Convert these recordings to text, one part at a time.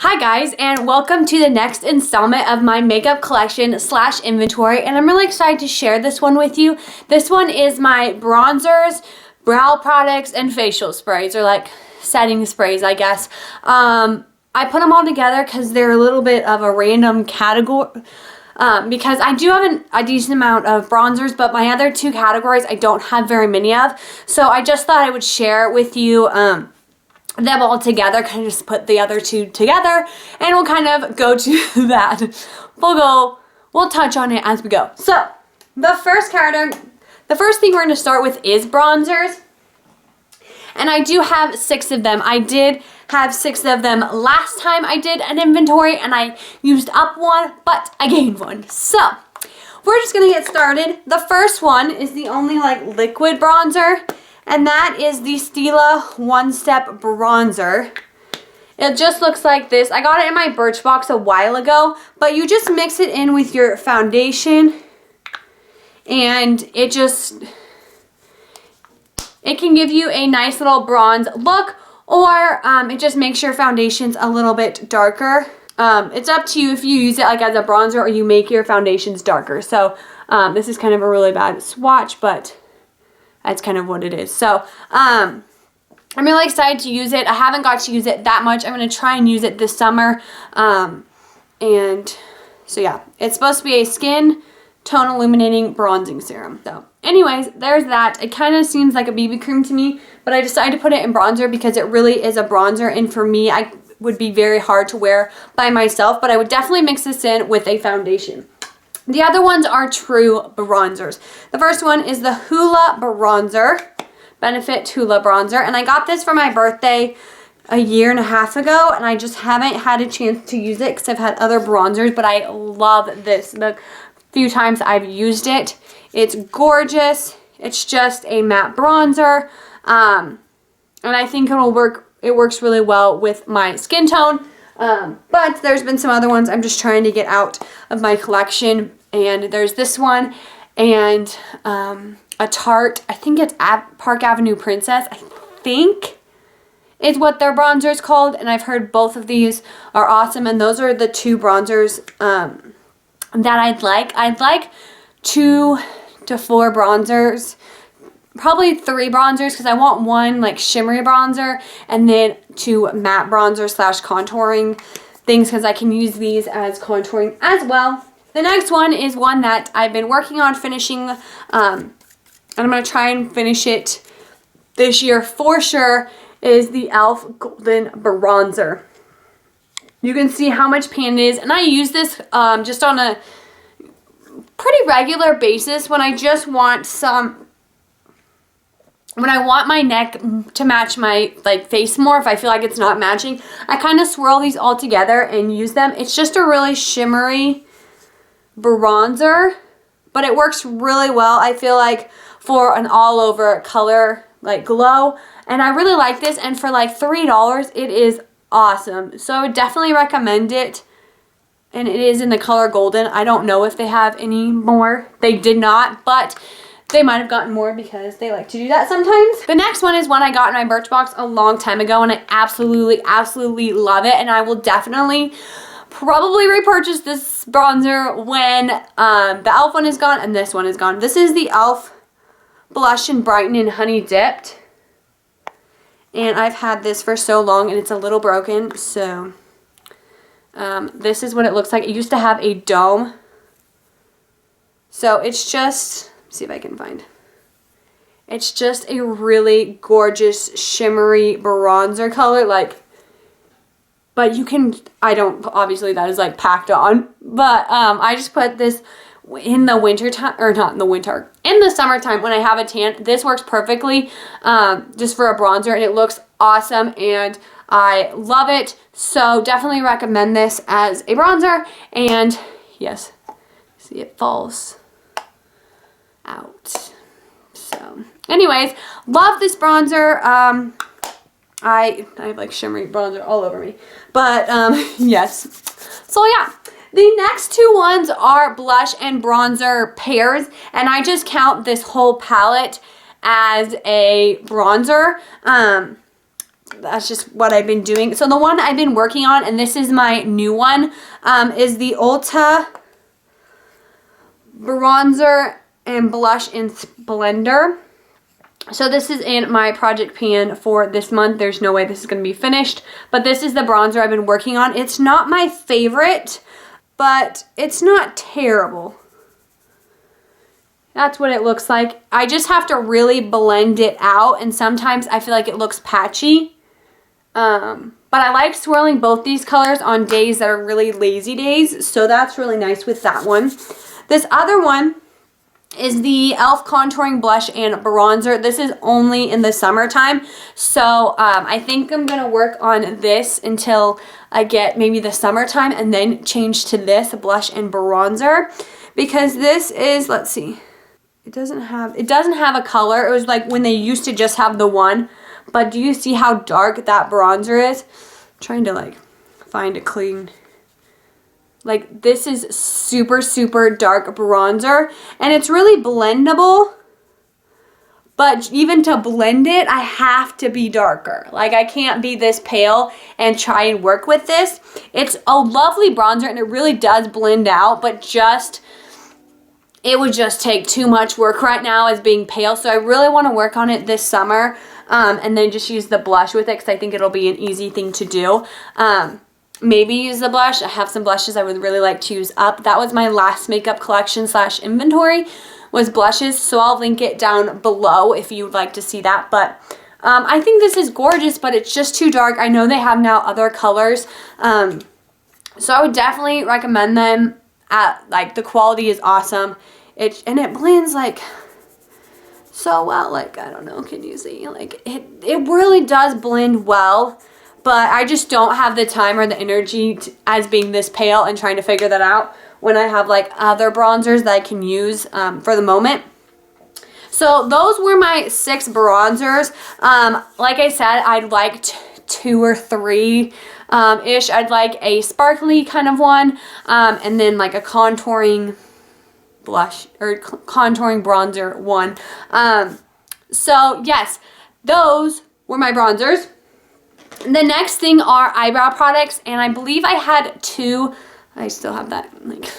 Hi guys, and welcome to the next installment of my makeup collection / inventory, and I'm really excited to share this one with you. This one is my bronzers, brow products, and facial sprays, or like setting sprays, I guess. I put them all together because they're a little bit of a random category. Because I do have a decent amount of bronzers, but my other two categories I don't have very many of. So I just thought I would share with you them all together, kind of just put the other two together, and we'll kind of go to that. We'll touch on it as we go. So the first thing we're going to start with is bronzers. And I do have 6 of them. I did have 6 of them last time I did an inventory, and I used up one, but I gained one. So we're just going to get started. The first one is the only like liquid bronzer, and that is the Stila One Step Bronzer. It just looks like this. I got it in my Birchbox a while ago, but you just mix it in with your foundation, and it can give you a nice little bronze look, or it just makes your foundations a little bit darker. It's up to you if you use it like as a bronzer or you make your foundations darker. So this is kind of a really bad swatch, but that's kind of what it is. So I'm really excited to use it. I haven't got to use it that much. I'm going to try and use it this summer. And so yeah, it's supposed to be a skin tone illuminating bronzing serum. So anyways, there's that. It kind of seems like a BB cream to me, but I decided to put it in bronzer because it really is a bronzer, and for me, I would be very hard to wear by myself, but I would definitely mix this in with a foundation. The other ones are true bronzers. The first one is the Hoola Bronzer, Benefit Hoola Bronzer, and I got this for my birthday a year and a half ago, and I just haven't had a chance to use it because I've had other bronzers, but I love this. The few times I've used it, it's gorgeous. It's just a matte bronzer, and I think it'll work. It works really well with my skin tone, but there's been some other ones I'm just trying to get out of my collection, and there's this one and a Tarte, I think it's Park Avenue Princess, I think is what their bronzer is called, and I've heard both of these are awesome, and those are the 2 bronzers that I'd like. I'd like 2 to 4 bronzers, probably 3 bronzers, because I want 1 like shimmery bronzer and then 2 matte bronzer / contouring things, because I can use these as contouring as well. The next one is one that I've been working on finishing, and I'm going to try and finish it this year for sure, is the e.l.f. Golden Bronzer. You can see how much pan it is, and I use this just on a pretty regular basis when I just want when I want my neck to match my like face more. If I feel like it's not matching, I kind of swirl these all together and use them. It's just a really shimmery bronzer, but it works really well, I feel like, for an all over color like glow, and I really like this, and for like $3 it is awesome. So I would definitely recommend it, and it is in the color golden. I don't know if they have any more. They did not, but they might have gotten more because they like to do that sometimes. The next one is one I got in my Birchbox a long time ago, and I absolutely love it, and I will definitely probably repurchase this bronzer when the e.l.f. one is gone and this one is gone. This is the e.l.f. Blush and Brighten in Honey Dipped, and I've had this for so long and it's a little broken, so this is what it looks like. It used to have a dome, so it's just, see if I can find, it's just a really gorgeous shimmery bronzer color, like, but you can, I don't, obviously that is like packed on, but I just put this in the winter time, or not in the winter, in the summertime when I have a tan. This works perfectly just for a bronzer, and it looks awesome, and I love it. So definitely recommend this as a bronzer. And yes, see, it falls out. So anyways, love this bronzer. I have like shimmery bronzer all over me, but yes. So yeah, the next 2 ones are blush and bronzer pairs, and I just count this whole palette as a bronzer. that's just what I've been doing. So the one I've been working on, and this is my new one, is the Ulta Bronzer and Blush in Splendor. So this is in my project pan for this month. There's no way this is going to be finished, but this is the bronzer I've been working on. It's not my favorite, but it's not terrible. That's what it looks like. I just have to really blend it out, and sometimes I feel like it looks patchy. But I like swirling both these colors on days that are really lazy days, so that's really nice with that one. This other one is the e.l.f. Contouring Blush and Bronzer. This is only in the summertime, so I think I'm going to work on this until I get maybe the summertime and then change to this blush and bronzer, because this is, let's see, it doesn't have a color. It was like when they used to just have the one, but do you see how dark that bronzer is? I'm trying to like find a clean. Like, this is super, super dark bronzer, and it's really blendable, but even to blend it, I have to be darker. Like, I can't be this pale and try and work with this. It's a lovely bronzer, and it really does blend out, but just, it would just take too much work right now as being pale, so I really want to work on it this summer, and then just use the blush with it, because I think it'll be an easy thing to do. Maybe use the blush. I have some blushes I would really like to use up. That was my last makeup collection / inventory was blushes, so I'll link it down below if you'd like to see that. But I think this is gorgeous, but it's just too dark. I know they have now other colors, so I would definitely recommend them. Like, the quality is awesome. And it blends like so well. Like, I don't know, can you see? Like, it really does blend well. But I just don't have the time or the energy as being this pale and trying to figure that out when I have like other bronzers that I can use for the moment. So those were my 6 bronzers. Like I said, I'd like 2 or 3 ish. I'd like a sparkly kind of one, and then like a contouring blush or contouring bronzer one. So yes, those were my bronzers. The next thing are eyebrow products, and I believe I had 2. I still have that. Like,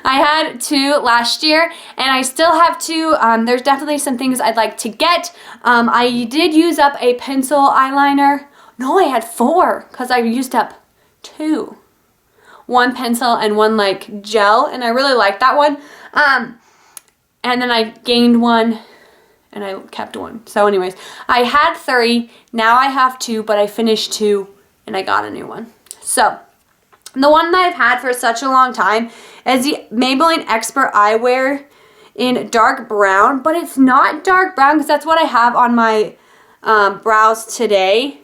I had 2 last year, and I still have 2. There's definitely some things I'd like to get. I did use up a pencil eyeliner. No, I had 4 because I used up 2. 1 pencil and 1 like gel, and I really liked that one. And then I gained 1. And I kept 1. So anyways, I had 3. Now I have 2, but I finished 2 and I got a new one. So the one that I've had for such a long time is the Maybelline Expert Eyewear in dark brown, but it's not dark brown because that's what I have on my brows today.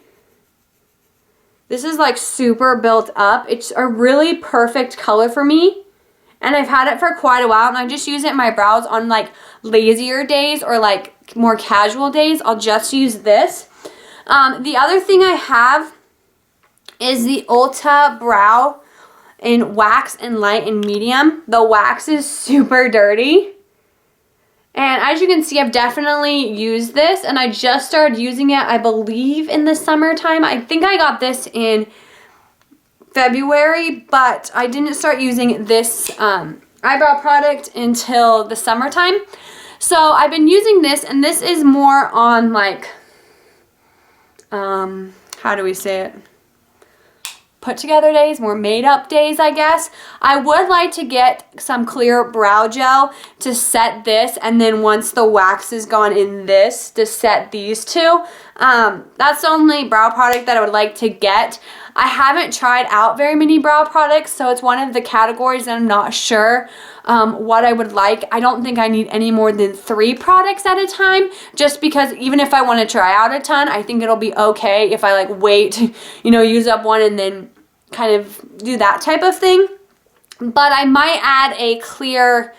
This is like super built up. It's a really perfect color for me. And I've had it for quite a while, and I just use it in my brows on like lazier days or like more casual days. I'll just use this. The other thing I have is the Ulta Brow in wax and light and medium. The wax is super dirty. And as you can see, I've definitely used this, and I just started using it, I believe, in the summertime. I think I got this in February, but I didn't start using this eyebrow product until the summertime. So I've been using this, and this is more on like, how do we say it? Put together days, more made up days, I guess. I would like to get some clear brow gel to set this, and then once the wax is gone in this, to set these two. That's the only brow product that I would like to get. I haven't tried out very many brow products, so it's one of the categories that I'm not sure what I would like. I don't think I need any more than 3 products at a time, just because even if I want to try out a ton, I think it'll be okay if I like wait, you know, use up one and then kind of do that type of thing. But I might add a clear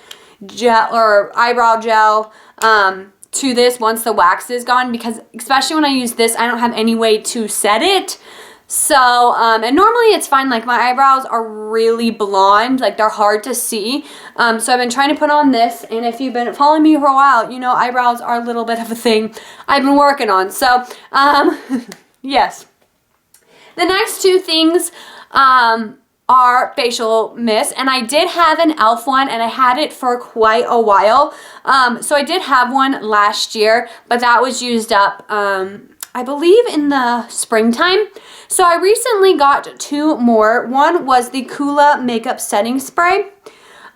gel or eyebrow gel to this once the wax is gone, because especially when I use this, I don't have any way to set it. So, and normally it's fine, like my eyebrows are really blonde, like they're hard to see. So I've been trying to put on this, and if you've been following me for a while, you know eyebrows are a little bit of a thing I've been working on. So, Yes. The next two things are facial mist, and I did have an e.l.f. one, and I had it for quite a while. So I did have one last year, but that was used up, I believe, in the springtime. So I recently got two more. One was the Kula Makeup Setting Spray.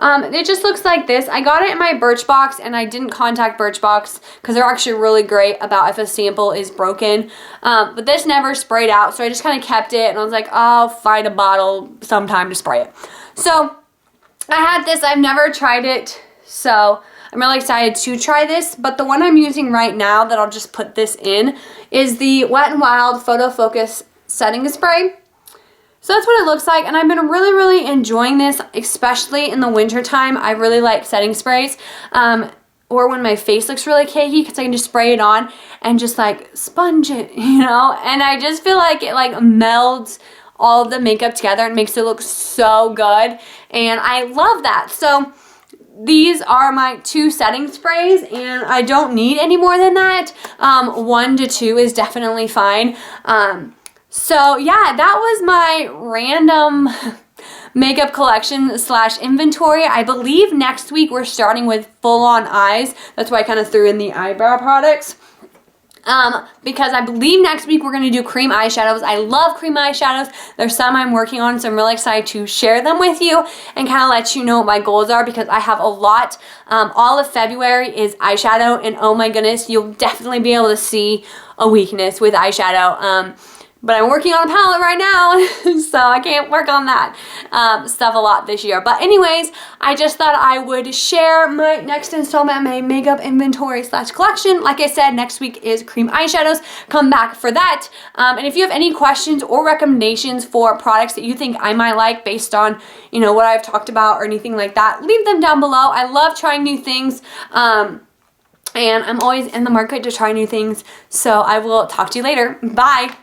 It just looks like this. I got it in my Birchbox, and I didn't contact Birchbox because they're actually really great about if a sample is broken. But this never sprayed out, so I just kind of kept it, and I was like, I'll find a bottle sometime to spray it. So I had this. I've never tried it, so I'm really excited to try this. But the one I'm using right now that I'll just put this in is the Wet n Wild Photo Focus Setting Spray. So that's what it looks like, and I've been really, really enjoying this, especially in the winter time. I really like setting sprays, or when my face looks really cakey, because I can just spray it on and just like sponge it, you know? And I just feel like it like melds all of the makeup together and makes it look so good, and I love that. So these are my two setting sprays, and I don't need any more than that. 1 to 2 is definitely fine. So yeah, that was my random makeup collection slash inventory. I believe next week we're starting with full on eyes. That's why I kind of threw in the eyebrow products. Because I believe next week we're going to do cream eyeshadows. I love cream eyeshadows. There's some I'm working on, so I'm really excited to share them with you and kind of let you know what my goals are, because I have a lot. All of February is eyeshadow, and oh my goodness, you'll definitely be able to see a weakness with eyeshadow. But I'm working on a palette right now, so I can't work on that stuff a lot this year. But anyways, I just thought I would share my next installment of my makeup inventory slash collection. Like I said, next week is cream eyeshadows. Come back for that. And if you have any questions or recommendations for products that you think I might like based on, you know, what I've talked about or anything like that, leave them down below. I love trying new things. And I'm always in the market to try new things. So I will talk to you later. Bye.